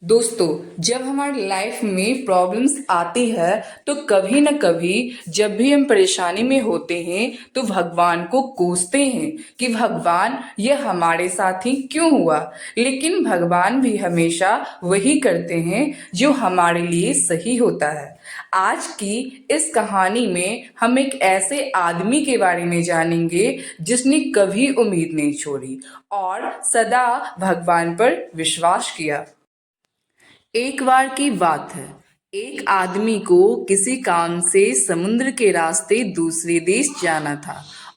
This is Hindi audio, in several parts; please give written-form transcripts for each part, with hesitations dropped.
दोस्तों, जब हमारी लाइफ में प्रॉब्लम्स आती है तो कभी न कभी जब भी हम परेशानी में होते हैं तो भगवान को कोसते हैं कि भगवान ये हमारे साथ ही क्यों हुआ। लेकिन भगवान भी हमेशा वही करते हैं जो हमारे लिए सही होता है। आज की इस कहानी में हम एक ऐसे आदमी के बारे में जानेंगे जिसने कभी उम्मीद नहीं छोड़ी और सदा भगवान पर विश्वास किया। एक बार की बात है। एक आदमी को किसी काम से समुद्र के रास्ते दूसरे देश जाना था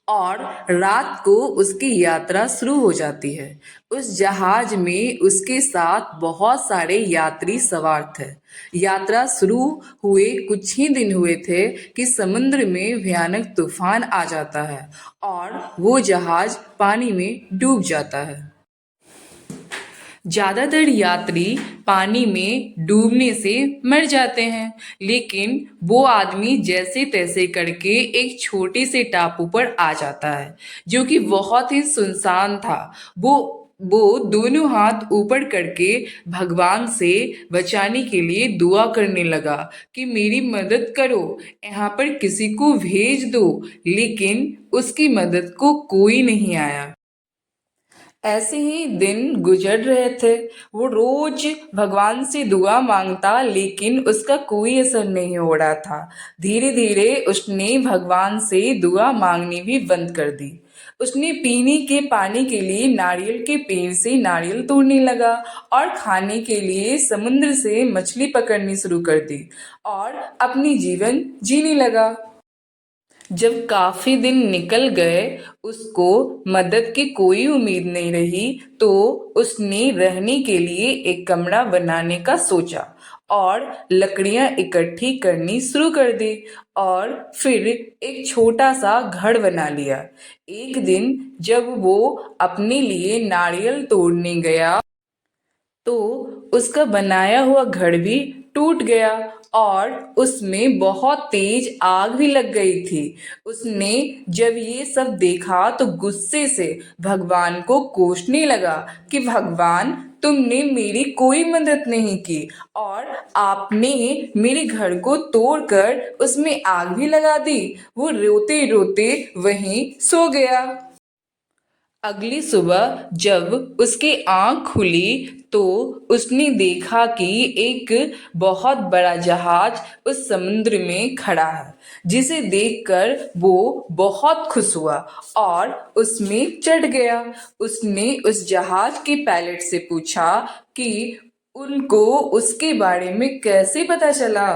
और रात को उसकी यात्रा शुरू हो जाती है। उस जहाज में उसके साथ बहुत सारे यात्री सवार थे। यात्रा शुरू हुए कुछ ही दिन हुए थे कि समुद्र में भयानक तूफान आ जाता है और वो जहाज पानी में डूब जाता है। ज्यादातर यात्री पानी में डूबने से मर जाते हैं, लेकिन वो आदमी जैसे तैसे करके एक छोटे से टापू पर आ जाता है जो कि बहुत ही सुनसान था। वो दोनों हाथ ऊपर करके भगवान से बचाने के लिए दुआ करने लगा कि मेरी मदद करो, यहाँ पर किसी को भेज दो। लेकिन उसकी मदद को कोई नहीं आया। ऐसे ही दिन गुजर रहे थे। वो रोज भगवान से दुआ मांगता, लेकिन उसका कोई असर नहीं हो रहा था। धीरे धीरे उसने भगवान से दुआ मांगनी भी बंद कर दी। उसने पीने के पानी के लिए नारियल के पेड़ से नारियल तोड़ने लगा और खाने के लिए समुद्र से मछली पकड़नी शुरू कर दी और अपनी जीवन जीने लगा। जब काफी दिन निकल गए, उसको मदद की कोई उम्मीद नहीं रही, तो उसने रहने के लिए एक कमरा बनाने का सोचा और लकड़ियां इकट्ठी करनी शुरू कर दी और फिर एक छोटा सा घर बना लिया। एक दिन जब वो अपने लिए नारियल तोड़ने गया तो उसका बनाया हुआ घर भी टूट गया और उसमें बहुत तेज आग भी लग गई थी। उसने जब ये सब देखा तो गुस्से से भगवान को कोसने लगा कि भगवान, तुमने मेरी कोई मदद नहीं की और आपने मेरे घर को तोड़कर उसमें आग भी लगा दी। वो रोते रोते वहीं सो गया। अगली सुबह जब उसकी आंख खुली तो उसने देखा कि एक बहुत बड़ा जहाज उस समुद्र में खड़ा है, जिसे देखकर वो बहुत खुश हुआ और उसमें चढ़ गया। उसने उस जहाज के पायलट से पूछा कि उनको उसके बारे में कैसे पता चला।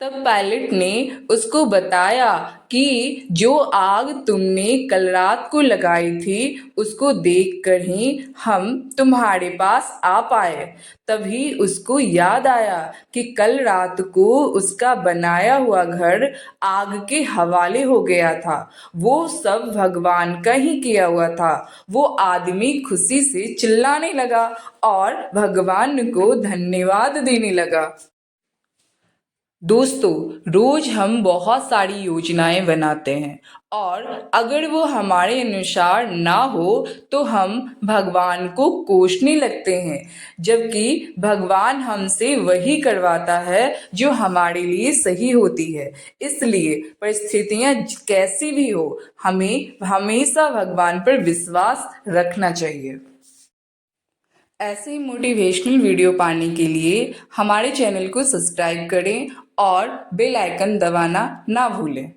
तब पायलट ने उसको बताया कि जो आग तुमने कल रात को लगाई थी उसको देखकर ही हम तुम्हारे पास आ पाए। तभी उसको याद आया कि कल रात को उसका बनाया हुआ घर आग के हवाले हो गया था। वो सब भगवान का ही किया हुआ था। वो आदमी खुशी से चिल्लाने लगा और भगवान को धन्यवाद देने लगा। दोस्तों, रोज हम बहुत सारी योजनाएं बनाते हैं और अगर वो हमारे अनुसार ना हो तो हम भगवान को कोसने लगते हैं, जबकि भगवान हमसे वही करवाता है जो हमारे लिए सही होती है। इसलिए परिस्थितियां कैसी भी हो, हमें हमेशा भगवान पर विश्वास रखना चाहिए। ऐसे ही मोटिवेशनल वीडियो पाने के लिए हमारे चैनल को सब्सक्राइब करें और बेल आइकन दबाना ना भूलें।